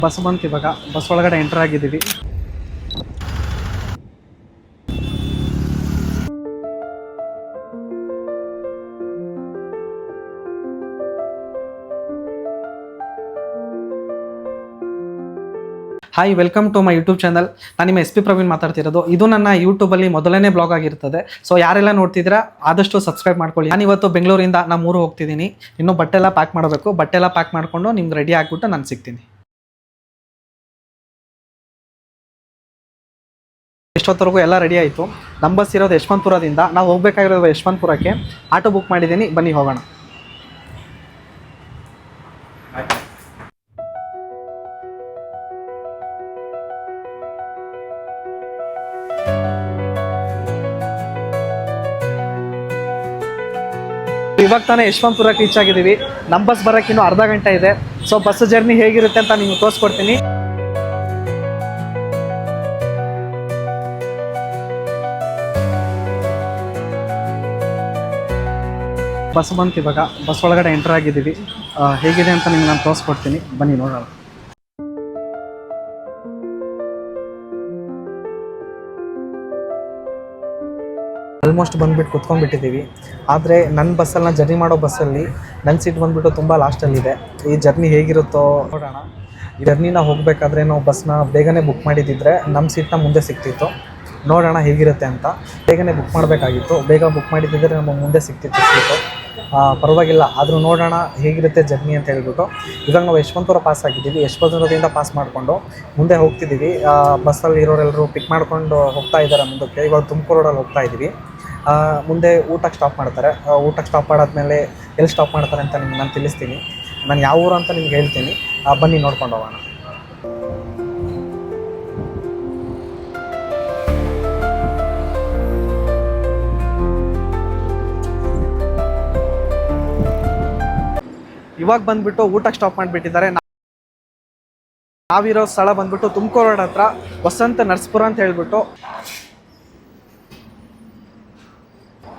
Bus ಬಂತು. ಇವಾಗ bus ಒಳಗಡೆ ಎಂಟರ್ ಆಗಿದ್ದೀವಿ. Hi, welcome to my YouTube channel. ನಾನು ನಿಮ್ಮ SP ಪ್ರವೀಣ್ ಮಾತಾಡ್ತಿರೋದು. ಇದು ನನ್ನ ಯೂಟ್ಯೂಬಲ್ಲಿ ಮೊದಲನೇ ಬ್ಲಾಗ್ ಆಗಿರ್ತದೆ. ಸೊ ಯಾರೆಲ್ಲ ನೋಡ್ತಿದ್ದೀರಾ ಆದಷ್ಟು ಸಬ್ಸ್ಕ್ರೈಬ್ ಮಾಡ್ಕೊಳ್ಳಿ. ನಾನು ಇವತ್ತು ಬೆಂಗಳೂರಿಂದ ನಮ್ಮ ಊರು ಹೋಗ್ತಿದ್ದೀನಿ. ಇನ್ನೂ ಬಟ್ಟೆ ಎಲ್ಲ ಪ್ಯಾಕ್ ಮಾಡಬೇಕು. ಬಟ್ಟೆ ಎಲ್ಲ ಪ್ಯಾಕ್ ಮಾಡಿಕೊಂಡು ನಿಮ್ಗೆ ರೆಡಿ ಆಗಿಬಿಟ್ಟು ನಾನು ಸಿಗ್ತೀನಿ. ಇಷ್ಟೊತ್ತವರೆಗೂ ಎಲ್ಲ ರೆಡಿ ಆಯಿತು. ನಮ್ಮ ಬಸ್ ಇರೋದು ಯಶವಂತಪುರದಿಂದ. ನಾವು ಹೋಗ್ಬೇಕಾಗಿರೋದು ಯಶವಂತಪುರಕ್ಕೆ. ಆಟೋ ಬುಕ್ ಮಾಡಿದ್ದೀನಿ, ಬನ್ನಿ ಹೋಗೋಣ. ಇವಾಗ ತಾನೇ ಯಶವಂತಪುರಕ್ಕೆ ರೀಚ್ ಆಗಿದ್ದೀವಿ. ನಮ್ಮ ಬಸ್ ಬರೋಕ್ಕೆ ಇನ್ನೂ ಅರ್ಧ ಗಂಟೆ ಇದೆ. ಸೊ ಬಸ್ ಜರ್ನಿ ಹೇಗಿರುತ್ತೆ ಅಂತ ನಿಮ್ಗೆ ತೋರಿಸ್ಕೊಡ್ತೀನಿ. ಬಸ್ ಬಂತು. ಇವಾಗ ಬಸ್ ಒಳಗಡೆ ಎಂಟರ್ ಆಗಿದ್ದೀವಿ. ಹೇಗಿದೆ ಅಂತ ನಿಮ್ಗೆ ನಾನು ತೋರಿಸ್ಕೊಡ್ತೀನಿ, ಬನ್ನಿ ನೋಡೋಣ. ಆಲ್ಮೋಸ್ಟ್ ಬಂದುಬಿಟ್ಟು ಕುತ್ಕೊಂಡ್ಬಿಟ್ಟಿದ್ದೀವಿ. ಆದರೆ ನನ್ನ ಬಸ್ಸಲ್ಲಿ, ನಾನು ಜರ್ನಿ ಮಾಡೋ ಬಸ್ಸಲ್ಲಿ ನನ್ನ ಸೀಟ್ ಬಂದುಬಿಟ್ಟು ತುಂಬ ಲಾಸ್ಟಲ್ಲಿದೆ. ಈ ಜರ್ನಿ ಹೇಗಿರುತ್ತೋ ನೋಡೋಣ. ಈ ಜರ್ನಿನ ಹೋಗಬೇಕಾದ್ರೆ ನಾವು ಬಸ್ನ ಬೇಗನೆ ಬುಕ್ ಮಾಡಿದ್ದಿದ್ರೆ ನಮ್ಮ ಸೀಟ್ನ ಮುಂದೆ ಸಿಗ್ತಿತ್ತು. ನೋಡೋಣ ಹೇಗಿರುತ್ತೆ ಅಂತ. ಬೇಗನೆ ಬುಕ್ ಮಾಡಬೇಕಾಗಿತ್ತು. ಬೇಗ ಬುಕ್ ಮಾಡಿದ್ದಿದ್ರೆ ನಮಗೆ ಮುಂದೆ ಸಿಗ್ತಿತ್ತು ಸೀಟು. ಪರವಾಗಿಲ್ಲ, ಆದರೂ ನೋಡೋಣ ಹೇಗಿರುತ್ತೆ ಜರ್ನಿ ಅಂತ ಹೇಳ್ಬಿಟ್ಟು ಇವಾಗ ನಾವು ಯಶವಂತಪುರ ಪಾಸ್ ಆಗಿದ್ದೀವಿ. ಯಶವಂತಪುರದಿಂದ ಪಾಸ್ ಮಾಡಿಕೊಂಡು ಮುಂದೆ ಹೋಗ್ತಿದ್ದೀವಿ. ಬಸ್ಸಲ್ಲಿ ಇರೋರೆಲ್ಲರೂ ಪಿಕ್ ಮಾಡ್ಕೊಂಡು ಹೋಗ್ತಾ ಇದ್ದಾರೆ ಮುಂದಕ್ಕೆ. ಇವಾಗ ತುಮಕೂರು ರೋಡಲ್ಲಿ ಹೋಗ್ತಾ ಇದ್ದೀವಿ. ಮುಂದೆ ಊಟಕ್ಕೆ ಸ್ಟಾಪ್ ಮಾಡ್ತಾರೆ. ಊಟಕ್ಕೆ ಸ್ಟಾಪ್ ಮಾಡಾದ್ಮೇಲೆ ಎಲ್ಲಿ ಸ್ಟಾಪ್ ಮಾಡ್ತಾರೆ ಅಂತ ನಿಮ್ಗೆ ನಾನು ತಿಳಿಸ್ತೀನಿ. ನಾನು ಯಾವ ಊರು ಅಂತ ನಿಮ್ಗೆ ಹೇಳ್ತೀನಿ, ಬನ್ನಿ ನೋಡ್ಕೊಂಡು ಹೋಗೋಣ. ಇವಾಗ ಬಂದುಬಿಟ್ಟು ಊಟಕ್ಕೆ ಸ್ಟಾಪ್ ಮಾಡಿಬಿಟ್ಟಿದ್ದಾರೆ. ನಾವಿರೋ ಸ್ಥಳ ಬಂದುಬಿಟ್ಟು ತುಮಕೂರು ರೋಡ್ ಹತ್ರ ವಸಂತ ನರಸಪುರ ಅಂತ ಹೇಳ್ಬಿಟ್ಟು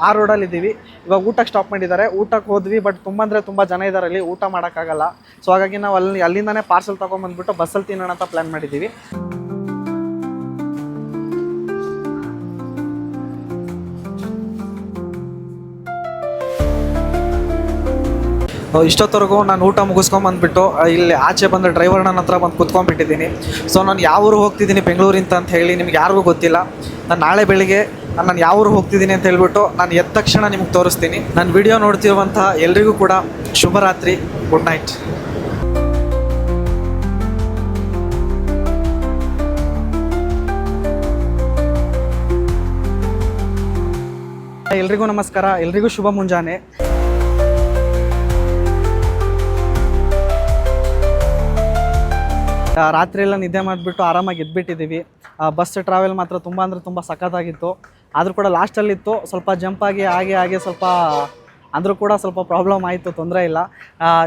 ಆ ರೋಡಲ್ಲಿದ್ದೀವಿ. ಇವಾಗ ಊಟಕ್ಕೆ ಸ್ಟಾಪ್ ಮಾಡಿದ್ದಾರೆ. ಊಟಕ್ಕೆ ಹೋದ್ವಿ, ಬಟ್ ತುಂಬ ಅಂದರೆ ತುಂಬ ಜನ ಇದ್ದಾರೆ ಅಲ್ಲಿ, ಊಟ ಮಾಡೋಕ್ಕಾಗಲ್ಲ. ಸೊ ಹಾಗಾಗಿ ನಾವು ಅಲ್ಲಿಂದನೇ ಪಾರ್ಸಲ್ ತೊಗೊಂಬಂದ್ಬಿಟ್ಟು ಬಸ್ಸಲ್ಲಿ ತಿನ್ನೋಣ ಅಂತ ಪ್ಲ್ಯಾನ್ ಮಾಡಿದ್ದೀವಿ. ಇಷ್ಟೊತ್ತವರೆಗೂ ನಾನು ಊಟ ಮುಗಿಸ್ಕೊಂಬಂದ್ಬಿಟ್ಟು ಇಲ್ಲಿ ಆಚೆ ಬಂದು ಡ್ರೈವರ್ ನನ್ನ ಹತ್ರ ಬಂದು ಕುತ್ಕೊಂಡ್ಬಿಟ್ಟಿದ್ದೀನಿ. ಸೊ ನಾನು ಯಾವ ಊರು ಹೋಗ್ತಿದ್ದೀನಿ ಬೆಂಗಳೂರಿಂದ ಅಂತ ಹೇಳಿ ನಿಮ್ಗೆ ಯಾರಿಗೂ ಗೊತ್ತಿಲ್ಲ. ನಾನು ನಾಳೆ ಬೆಳಿಗ್ಗೆ ನಾನು ಯಾವ ಊರು ಹೋಗ್ತಿದ್ದೀನಿ ಅಂತ ಹೇಳ್ಬಿಟ್ಟು ನಾನು ಎದ್ದ ತಕ್ಷಣ ನಿಮ್ಗೆ ತೋರಿಸ್ತೀನಿ. ನನ್ನ ವಿಡಿಯೋ ನೋಡ್ತಿರುವಂಥ ಎಲ್ರಿಗೂ ಕೂಡ ಶುಭರಾತ್ರಿ, ಗುಡ್ ನೈಟ್. ಎಲ್ರಿಗೂ ನಮಸ್ಕಾರ, ಎಲ್ರಿಗೂ ಶುಭ ಮುಂಜಾನೆ. ರಾತ್ರಿ ಎಲ್ಲ ನಿದ್ದೆ ಮಾಡಿಬಿಟ್ಟು ಆರಾಮಾಗಿ ಎದ್ಬಿಟ್ಟಿದ್ದೀವಿ. ಬಸ್ ಟ್ರಾವೆಲ್ ಮಾತ್ರ ತುಂಬ ಅಂದರೆ ತುಂಬ ಸಖತ್ತಾಗಿತ್ತು. ಆದರೂ ಕೂಡ ಲಾಸ್ಟಲ್ಲಿತ್ತು, ಸ್ವಲ್ಪ ಜಂಪಾಗಿ ಹಾಗೆ ಸ್ವಲ್ಪ ಅಂದರೂ ಕೂಡ ಸ್ವಲ್ಪ ಪ್ರಾಬ್ಲಮ್ ಆಯಿತು, ತೊಂದರೆ ಇಲ್ಲ.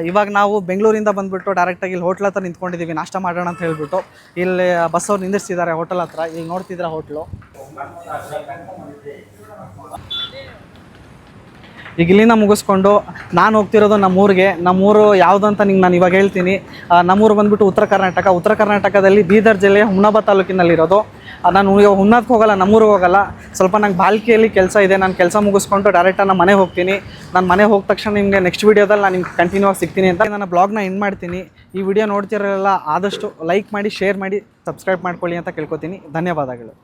ಇವಾಗ ನಾವು ಬೆಂಗಳೂರಿಂದ ಬಂದುಬಿಟ್ಟು ಡೈರೆಕ್ಟಾಗಿ ಇಲ್ಲಿ ಹೋಟ್ಲ್ ಹತ್ರ ನಿಂತ್ಕೊಂಡಿದ್ದೀವಿ, ನಾಷ್ಟ ಮಾಡೋಣ ಅಂತ ಹೇಳ್ಬಿಟ್ಟು. ಇಲ್ಲಿ ಬಸ್ ಅವ್ರು ನಿಂದಿರ್ಸಿದ್ದಾರೆ ಹೋಟೆಲ್ ಹತ್ರ. ಈಗ ನೋಡ್ತಿದ್ರೆ ಹೋಟ್ಲು. ಈಗ ಇಲ್ಲಿಂದ ಮುಗಿಸ್ಕೊಂಡು ನಾನು ಹೋಗ್ತಿರೋದು ನಮ್ಮೂರಿಗೆ. ನಮ್ಮೂರು ಯಾವುದು ಅಂತ ನಿಂಗೆ ನಾನು ಇವಾಗ ಹೇಳ್ತೀನಿ. ನಮ್ಮೂರು ಬಂದುಬಿಟ್ಟು ಉತ್ತರ ಕರ್ನಾಟಕದಲ್ಲಿ ಬೀದರ್ ಜಿಲ್ಲೆಯ ಹುಮ್ನಾಬಾದ್ ತಾಲೂಕಿನಲ್ಲಿರೋದು. ನಾನು ಇವಾಗ ಹುಮ್ನಾಬಾದ್ಗೆ ಹೋಗಲ್ಲ, ನಮ್ಮೂರಿಗೆ ಹೋಗಲ್ಲ. ಸ್ವಲ್ಪ ನಂಗೆ ಬಾಲ್ಕಿಯಲ್ಲಿ ಕೆಲಸ ಇದೆ. ನಾನು ಕೆಲಸ ಮುಗಿಸ್ಕೊಂಡು ಡೈರೆಕ್ಟಾಗಿ ನಾನು ಮನೆಗೆ ಹೋಗ್ತೀನಿ. ನಾನು ಮನೆಗೆ ಹೋದ ತಕ್ಷಣ ನಿಮಗೆ ನೆಕ್ಸ್ಟ್ ವೀಡಿಯೋದಲ್ಲಿ ನಾನು ನಿಮ್ಗೆ ಕಂಟಿನ್ಯೂ ಆಗಿ ಸಿಗ್ತೀನಿ ಅಂತ ನಾನು ಬ್ಲಾಗ್ನ ಎಂಡ್ ಮಾಡ್ತೀನಿ. ಈ ವಿಡಿಯೋ ನೋಡ್ತಿರೋಲ್ಲ ಆದಷ್ಟು ಲೈಕ್ ಮಾಡಿ, ಶೇರ್ ಮಾಡಿ, ಸಬ್ಸ್ಕ್ರೈಬ್ ಮಾಡ್ಕೊಳ್ಳಿ ಅಂತ ಕೇಳ್ಕೊತೀನಿ. ಧನ್ಯವಾದಗಳು.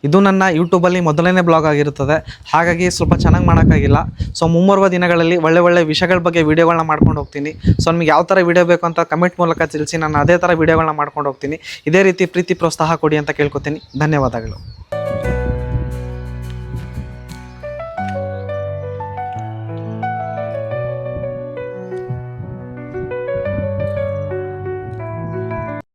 ಇದು ನನ್ನ ಯೂಟ್ಯೂಬಲ್ಲಿ ಮೊದಲನೇ ಬ್ಲಾಗ್ ಆಗಿರುತ್ತದೆ. ಹಾಗಾಗಿ ಸ್ವಲ್ಪ ಚೆನ್ನಾಗಿ ಮಾಡೋಕ್ಕಾಗಿಲ್ಲ. ಸೊ ಮುಂಬರುವ ದಿನಗಳಲ್ಲಿ ಒಳ್ಳೆ ವಿಷಯಗಳ ಬಗ್ಗೆ ವೀಡಿಯೋಗಳನ್ನ ಮಾಡ್ಕೊಂಡು ಹೋಗ್ತೀನಿ. ಸೊ ನಿಮಗೆ ಯಾವ ಥರ ವೀಡಿಯೋ ಬೇಕು ಅಂತ ಕಮೆಂಟ್ ಮೂಲಕ ತಿಳಿಸಿ. ನಾನು ಅದೇ ಥರ ವೀಡಿಯೋಗಳನ್ನ ಮಾಡ್ಕೊಂಡು ಹೋಗ್ತೀನಿ. ಇದೇ ರೀತಿ ಪ್ರೀತಿ ಪ್ರೋತ್ಸಾಹ ಕೊಡಿ ಅಂತ ಕೇಳ್ಕೊತೀನಿ. ಧನ್ಯವಾದಗಳು.